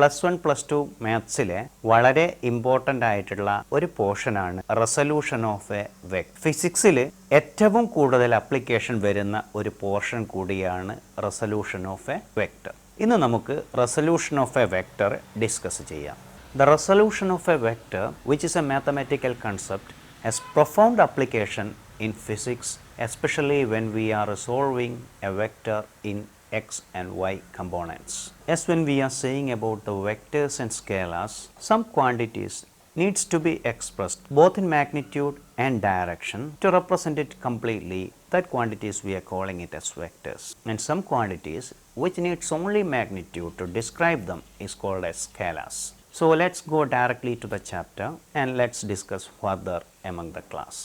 +1 +2 മാത്സിലെ വളരെ ഇമ്പോർട്ടൻ്റ് ആയിട്ടുള്ള ഒരു പോർഷനാണ് റെസൊല്യൂഷൻ ഓഫ് എ വെക്ടർ. ഫിസിക്സിൽ ഏറ്റവും കൂടുതൽ അപ്ലിക്കേഷൻ വരുന്ന ഒരു പോർഷൻ കൂടിയാണ് റെസൊല്യൂഷൻ ഓഫ് എ വെക്ടർ. ഇന്ന് നമുക്ക് resolution of A vector discuss ചെയ്യാം. The resolution of a vector, which is a mathematical concept, has profound application in physics, especially when we are resolving a vector in x and y components. As when we are saying about the vectors and scalars, some quantities needs to be expressed both in magnitude and direction. To represent it completely, that quantities we are calling it as vectors. And some quantities which needs only magnitude to describe them is called as scalars. So let's go directly to the chapter and let's discuss further among the class.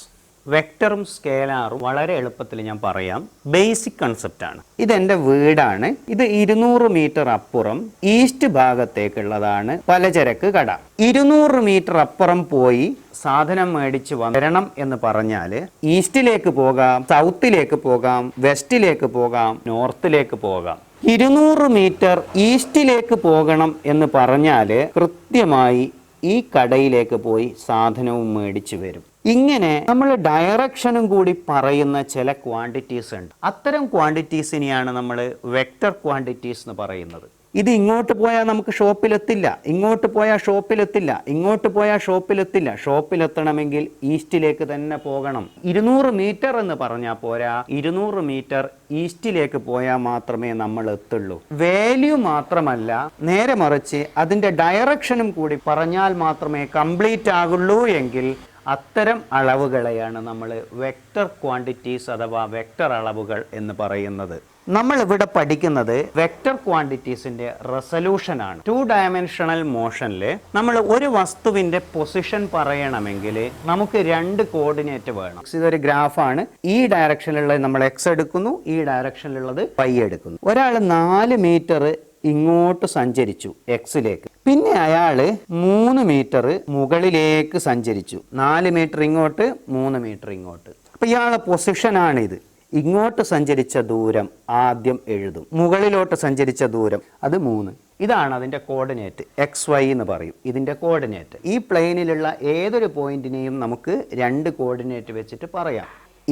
വെക്ടറും സ്കേലാറും വളരെ എളുപ്പത്തിൽ ഞാൻ പറയാം. Basic concept ആണ്. ഇതെൻ്റെ വീടാണ്. ഇത് 200 metre അപ്പുറം ഈസ്റ്റ് ഭാഗത്തേക്കുള്ളതാണ് പലചരക്ക് കട. 200 മീറ്റർ അപ്പുറം പോയി സാധനം മേടിച്ച് വരണം എന്ന് പറഞ്ഞാൽ ഈസ്റ്റിലേക്ക് പോകാം, സൗത്തിലേക്ക് പോകാം, വെസ്റ്റിലേക്ക് പോകാം, നോർത്തിലേക്ക് പോകാം. 200 മീറ്റർ ഈസ്റ്റിലേക്ക് പോകണം എന്ന് പറഞ്ഞാൽ കൃത്യമായി ഈ കടയിലേക്ക് പോയി സാധനവും മേടിച്ചു വരും. ഇങ്ങനെ നമ്മൾ ഡയറക്ഷനും കൂടി പറയുന്ന ചില ക്വാണ്ടിറ്റീസ് ഉണ്ട്. അത്തരം ക്വാണ്ടിറ്റീസിനെയാണ് നമ്മൾ വെക്ടർ ക്വാണ്ടിറ്റീസ് എന്ന് പറയുന്നത്. ഇത് ഇങ്ങോട്ട് പോയാൽ നമുക്ക് ഷോപ്പിലെത്തില്ല, ഇങ്ങോട്ട് പോയാൽ ഷോപ്പിലെത്തില്ല, ഇങ്ങോട്ട് പോയാൽ ഷോപ്പിലെത്തില്ല. ഷോപ്പിലെത്തണമെങ്കിൽ ഈസ്റ്റിലേക്ക് തന്നെ പോകണം. 200 മീറ്റർ എന്ന് പറഞ്ഞാൽ പോരാ, 200 മീറ്റർ ഈസ്റ്റിലേക്ക് പോയാൽ മാത്രമേ നമ്മൾ എത്തുള്ളൂ. വാല്യൂ മാത്രമല്ല, നേരെ മറിച്ച് അതിൻ്റെ ഡയറക്ഷനും കൂടി പറഞ്ഞാൽ മാത്രമേ കംപ്ലീറ്റ് ആകുള്ളൂ. എങ്കിൽ അത്തരം അളവുകളെയാണ് നമ്മൾ വെക്ടർ ക്വാണ്ടിറ്റീസ് അഥവാ വെക്ടർ അളവുകൾ എന്ന് പറയുന്നത്. നമ്മൾ ഇവിടെ പഠിക്കുന്നത് വെക്ടർ ക്വാണ്ടിറ്റീസിന്റെ റെസൊല്യൂഷനാണ്. 2 ഡയമെൻഷണൽ മോഷനിൽ നമ്മൾ ഒരു വസ്തുവിന്റെ പൊസിഷൻ പറയണമെങ്കിൽ നമുക്ക് 2 കോർഡിനേറ്റ് വേണം. ഇതൊരു ഗ്രാഫാണ്. ഈ ഡയറക്ഷനിലുള്ളത് നമ്മൾ എക്സ് എടുക്കുന്നു, ഈ ഡയറക്ഷനിലുള്ളത് വൈ എടുക്കുന്നു. ഒരാൾ 4 മീറ്റർ ഇങ്ങോട്ട് സഞ്ചരിച്ചു എക്സിലേക്ക്, പിന്നെ അയാൾ 3 മീറ്റർ മുകളിലേക്ക് സഞ്ചരിച്ചു. 4 മീറ്റർ ഇങ്ങോട്ട്, 3 മീറ്റർ ഇങ്ങോട്ട്. അപ്പൊ ഇയാളുടെ പൊസിഷനാണിത്. ഇങ്ങോട്ട് സഞ്ചരിച്ച ദൂരം ആദ്യം എഴുതും, മുകളിലോട്ട് സഞ്ചരിച്ച ദൂരം അത് 3. ഇതാണ് അതിൻ്റെ കോർഡിനേറ്റ്. എക്സ് വൈ എന്ന് പറയും ഇതിൻ്റെ കോർഡിനേറ്റ്. ഈ പ്ലെയിനിലുള്ള ഏതൊരു പോയിന്റിനെയും നമുക്ക് 2 കോർഡിനേറ്റ് വെച്ചിട്ട് പറയാം.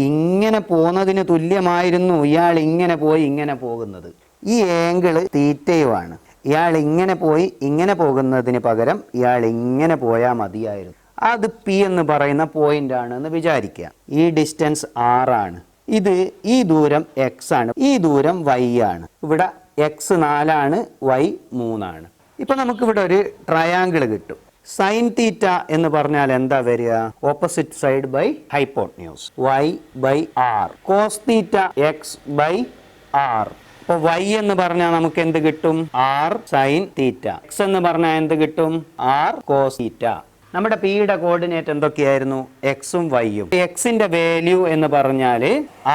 ഇങ്ങനെ പോകുന്നതിന് തുല്യമായിരുന്നു ഇയാൾ ഇങ്ങനെ പോയി ഇങ്ങനെ പോകുന്നത്. ഈ ആംഗിള് തീറ്റയുമാണ്. ഇയാൾ ഇങ്ങനെ പോയി ഇങ്ങനെ പോകുന്നതിന് പകരം ഇയാൾ ഇങ്ങനെ പോയാൽ മതിയായിരുന്നു. അത് പി എന്ന് പറയുന്ന പോയിന്റ് ആണ് എന്ന് വിചാരിക്കുക. ഈ ഡിസ്റ്റൻസ് 6 ആണ്. ഇത് ഈ ദൂരം എക്സ് ആണ്, ഈ ദൂരം വൈ ആണ്. ഇവിടെ എക്സ് 4 ആണ്, വൈ 3 ആണ്. ഇപ്പൊ നമുക്കിവിടെ ഒരു ട്രയാങ്കിൾ കിട്ടും. സൈൻ തീറ്റ എന്ന് പറഞ്ഞാൽ എന്താ വരിക? Opposite side by hypotenuse, y by r. Cos theta x by r. അപ്പൊ വൈ എന്ന് പറഞ്ഞാൽ നമുക്ക് എന്ത് കിട്ടും? ആർ സൈൻ തീറ്റ. എക്സ് എന്ന് പറഞ്ഞാൽ എന്ത് കിട്ടും? R cos theta. നമ്മുടെ പിയുടെ കോർഡിനേറ്റ് എന്തൊക്കെയായിരുന്നു? എക്സും വൈയും. എക്സിന്റെ വാല്യൂ എന്ന് പറഞ്ഞാൽ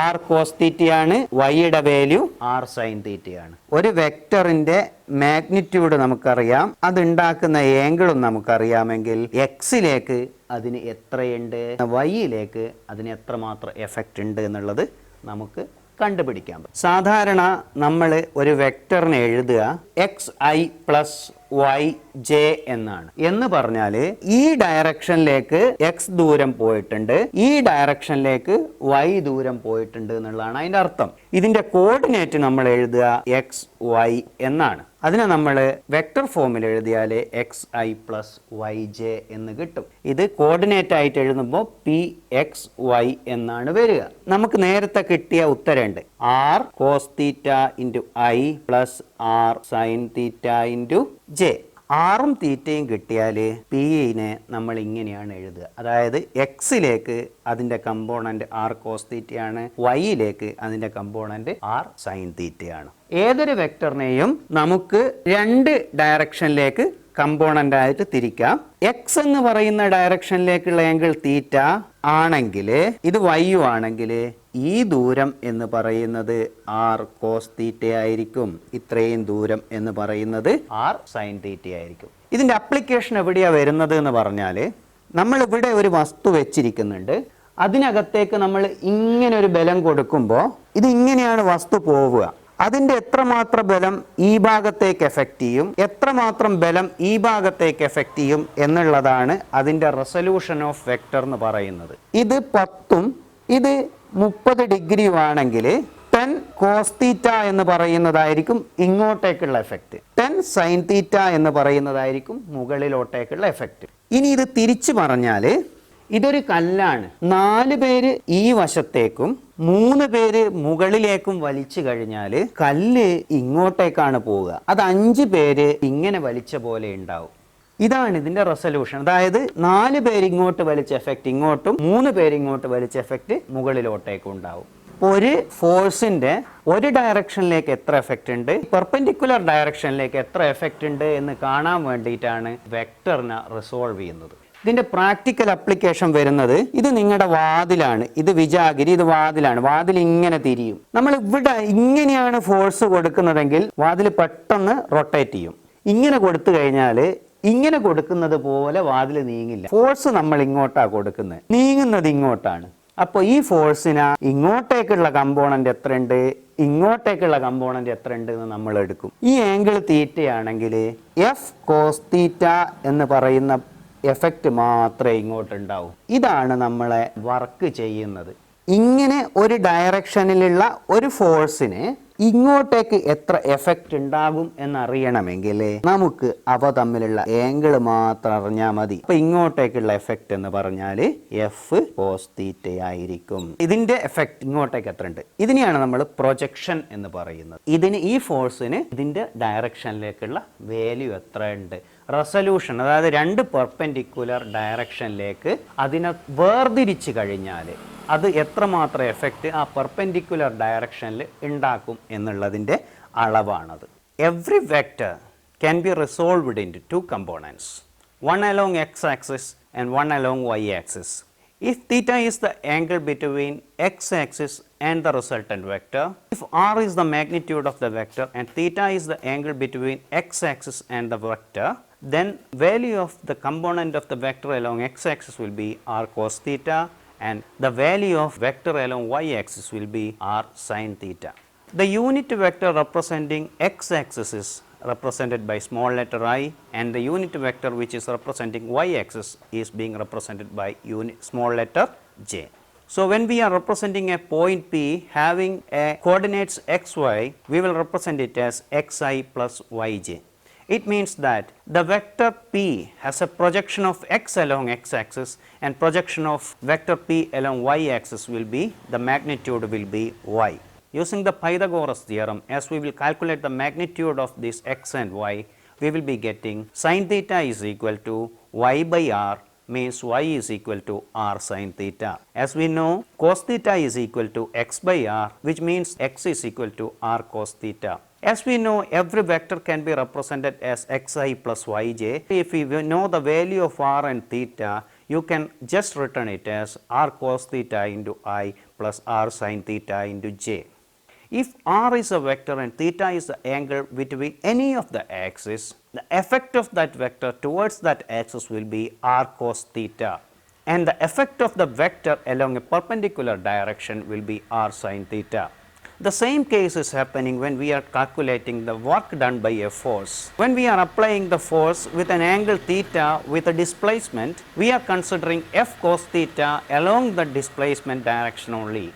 ആർ കോസ് തീറ്റയാണ്, വൈയുടെ വാല്യൂ ആർ സൈൻ തീറ്റയാണ്. ഒരു വെക്ടറിന്റെ മാഗ്നിറ്റ്യൂഡ് നമുക്കറിയാം, അതുണ്ടാക്കുന്ന ആംഗിളും നമുക്കറിയാമെങ്കിൽ എക്സിലേക്ക് അതിന് എത്രയുണ്ട്, വൈയിലേക്ക് അതിന് എത്രമാത്രം എഫക്റ്റ് ഉണ്ട് എന്നുള്ളത് നമുക്ക് കണ്ടുപിടിക്കാൻ പറ്റും. സാധാരണ നമ്മൾ ഒരു വെക്ടറിനെ എഴുതുക x i plus y j എന്നാണ്. എന്ന് പറഞ്ഞാൽ ഈ ഡയറക്ഷനിലേക്ക് എക്സ് ദൂരം പോയിട്ടുണ്ട്, ഈ ഡയറക്ഷനിലേക്ക് വൈ ദൂരം പോയിട്ടുണ്ട് എന്നുള്ളതാണ് അതിൻ്റെ അർത്ഥം. ഇതിന്റെ കോർഡിനേറ്റ് നമ്മൾ എഴുതുക എക്സ് വൈ എന്നാണ്. അതിനെ നമ്മൾ വെക്ടർ ഫോമിൽ എഴുതിയാൽ x i plus y j എന്ന് കിട്ടും. ഇത് കോർഡിനേറ്റ് ആയിട്ട് എഴുതുമ്പോൾ പി എക്സ് വൈ എന്നാണ് വരിക. നമുക്ക് നേരത്തെ കിട്ടിയ ഉത്തരമുണ്ട് R cos theta into I plus R sine theta into J. ആറും തീറ്റയും കിട്ടിയാൽ പിനെ നമ്മൾ ഇങ്ങനെയാണ് എഴുതുക. അതായത് എക്സിലേക്ക് അതിൻ്റെ കമ്പോണന്റ് ആർ കോസ് തീറ്റയാണ്, വൈയിലേക്ക് അതിൻ്റെ കമ്പോണന്റ് ആർ സൈൻ തീറ്റയാണ്. ഏതൊരു വെക്ടറിനെയും നമുക്ക് 2 ഡയറക്ഷനിലേക്ക് കമ്പോണന്റ് ആയിട്ട് തിരിക്കാം. എക്സ് എന്ന് പറയുന്ന ഡയറക്ഷനിലേക്കുള്ള ആംഗിൾ തീറ്റ ആണെങ്കിൽ, ഇത് വൈയു ആണെങ്കിൽ ഈ ദൂരം എന്ന് പറയുന്നത് ആർ കോസ് തീറ്റ ആയിരിക്കും, ഇത്രയും ദൂരം എന്ന് പറയുന്നത് ആർ സൈൻ തീറ്റ ആയിരിക്കും. ഇതിൻ്റെ അപ്ലിക്കേഷൻ എവിടെയാണ് വരുന്നത് എന്ന് പറഞ്ഞാൽ, നമ്മളിവിടെ ഒരു വസ്തു വെച്ചിരിക്കുന്നുണ്ട്, അതിനകത്തേക്ക് നമ്മൾ ഇങ്ങനെ ഒരു ബലം കൊടുക്കുമ്പോൾ ഇത് ഇങ്ങനെയാണ് വസ്തു പോവുക. അതിൻ്റെ എത്രമാത്രം ബലം ഈ ഭാഗത്തേക്ക് എഫക്റ്റ് ചെയ്യും, എത്രമാത്രം ബലം ഈ ഭാഗത്തേക്ക് എഫക്റ്റ് ചെയ്യും എന്നുള്ളതാണ് അതിൻ്റെ റെസൊല്യൂഷൻ ഓഫ് വെക്റ്റർ എന്ന് പറയുന്നത്. ഇത് 10ഉം ഇത് 30 ഡിഗ്രിയും ആണെങ്കിൽ 10 കോസ് തീറ്റ എന്ന് പറയുന്നതായിരിക്കും ഇങ്ങോട്ടേക്കുള്ള എഫക്റ്റ്, 10 സൈൻ തീറ്റ എന്ന് പറയുന്നതായിരിക്കും മുകളിലോട്ടേക്കുള്ള എഫക്റ്റ്. ഇനി ഇത് തിരിച്ചു പറഞ്ഞാൽ ഇതൊരു കല്ലാണ്. 4 പേര് ഈ വശത്തേക്കും 3 പേര് മുകളിലേക്കും വലിച്ചു കഴിഞ്ഞാൽ കല്ല് ഇങ്ങോട്ടേക്കാണ് പോവുക. അത് 5 പേര് ഇങ്ങനെ വലിച്ച പോലെ ഉണ്ടാവും. ഇതാണ് ഇതിന്റെ റെസൊല്യൂഷൻ. അതായത് 4 പേര് ഇങ്ങോട്ട് വലിച്ച എഫക്റ്റ് ഇങ്ങോട്ടും 3 പേര് ഇങ്ങോട്ട് വലിച്ച എഫക്റ്റ് മുകളിലോട്ടേക്കും ഉണ്ടാവും. ഒരു ഫോഴ്സിന്റെ ഒരു ഡയറക്ഷനിലേക്ക് എത്ര എഫക്റ്റ് ഉണ്ട്, പെർപെൻഡിക്കുലർ ഡയറക്ഷനിലേക്ക് എത്ര എഫക്റ്റ് ഉണ്ട് എന്ന് കാണാൻ വേണ്ടിയിട്ടാണ് വെക്ടറിനെ റിസോൾവ് ചെയ്യുന്നത്. ഇതിന്റെ പ്രാക്ടിക്കൽ അപ്ലിക്കേഷൻ വരുന്നത്, ഇത് നിങ്ങളുടെ വാതിലാണ്, ഇത് വിജാഗിരി, ഇത് വാതിലാണ്. വാതിൽ ഇങ്ങനെ തിരിയും. നമ്മൾ ഇവിടെ ഇങ്ങനെയാണ് ഫോഴ്സ് കൊടുക്കുന്നതെങ്കിൽ വാതിൽ പെട്ടെന്ന് റൊട്ടേറ്റ് ചെയ്യും. ഇങ്ങനെ കൊടുത്തു കഴിഞ്ഞാൽ ഇങ്ങനെ കൊടുക്കുന്നത് പോലെ വാതിൽ നീങ്ങില്ല. ഫോഴ്സ് നമ്മൾ ഇങ്ങോട്ടാണ് കൊടുക്കുന്നത്, നീങ്ങുന്നത് ഇങ്ങോട്ടാണ്. അപ്പോൾ ഈ ഫോഴ്സിന് ഇങ്ങോട്ടേക്കുള്ള കമ്പോണന്റ് എത്രയുണ്ട്, ഇങ്ങോട്ടേക്കുള്ള കമ്പോണന്റ് എത്രയുണ്ട് എന്ന് നമ്മൾ എടുക്കും. ഈ ആംഗിൾ തീറ്റയാണെങ്കിൽ എഫ് കോസ് തീറ്റ എന്ന് പറയുന്ന എഫക്റ്റ് മാത്രമേ ഇങ്ങോട്ടുണ്ടാവൂ. ഇതാണ് നമ്മളെ വർക്ക് ചെയ്യുന്നത്. ഇങ്ങനെ ഒരു ഡയറക്ഷനിലുള്ള ഒരു ഫോഴ്സിന് ഇങ്ങോട്ടേക്ക് എത്ര എഫക്റ്റ് ഉണ്ടാകും എന്നറിയണമെങ്കിൽ നമുക്ക് അവ തമ്മിലുള്ള ആംഗിൾ മാത്രം അറിഞ്ഞാൽ മതി. അപ്പൊ ഇങ്ങോട്ടേക്കുള്ള എഫക്റ്റ് എന്ന് പറഞ്ഞാൽ എഫ് കോസ് തീറ്റ ആയിരിക്കും. ഇതിന്റെ എഫക്റ്റ് ഇങ്ങോട്ടേക്ക് എത്ര ഉണ്ട്, ഇതിനെയാണ് നമ്മൾ പ്രൊജക്ഷൻ എന്ന് പറയുന്നത്. ഇതിന് ഈ ഫോഴ്സിന് ഇതിന്റെ ഡയറക്ഷനിലേക്കുള്ള വാല്യൂ എത്ര ഉണ്ട്, റെസൊല്യൂഷൻ, അതായത് 2 പെർപെൻഡിക്കുലർ ഡയറക്ഷനിലേക്ക് അതിനെ വേർതിരിച്ച് കഴിഞ്ഞാൽ അത് എത്രമാത്രം എഫക്റ്റ് ആ പെർപെൻഡിക്കുലർ ഡയറക്ഷനിൽ ഉണ്ടാക്കും എന്നുള്ളതിൻ്റെ അളവാണത്. Every vector can be resolved in 2 components, one along x-axis and one along y-axis. If theta is the angle between x-axis and the resultant vector, if r is the magnitude of the vector and theta is the angle between x-axis and the vector, then value of the component of the vector along x-axis will be r cos theta and the value of vector along y-axis will be r sin theta. The unit vector representing x-axis is represented by small letter I and the unit vector which is representing y-axis is being represented by small letter j. So when we are representing a point P having a coordinates xy, we will represent it as xi plus yj. It means that the vector P has a projection of x along x-axis and projection of vector P along y-axis will be, the magnitude will be y. Using the Pythagoras theorem, as we will calculate the magnitude of this x and y, we will be getting sin theta is equal to y by r, means y is equal to r sin theta. As we know, cos theta is equal to x by r, which means x is equal to r cos theta. As we know, every vector can be represented as xi plus yj. If we know the value of r and theta, you can just return it as r cos theta into I plus r sin theta into j. If r is a vector and theta is the angle between any of the axes, the effect of that vector towards that axis will be r cos theta, and the effect of the vector along a perpendicular direction will be r sin theta. The same case is happening when we are calculating the work done by a force. When we are applying the force with an angle theta with a displacement, we are considering f cos theta along the displacement direction only.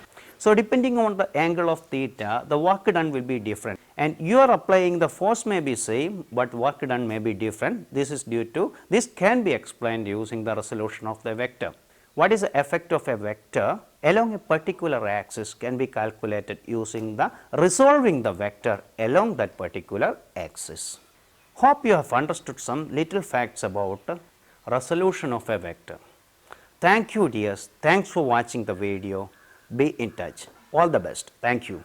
So depending on the angle of theta, the work done will be different, and you are applying the force may be same but work done may be different. This is due to, this can be explained using the resolution of the vector. What is the effect of a vector along a particular axis can be calculated using the resolving the vector along that particular axis. Hope you have understood some little facts about resolution of a vector. Thank you dears, thanks for watching the video. Be in touch. All the best. Thank you.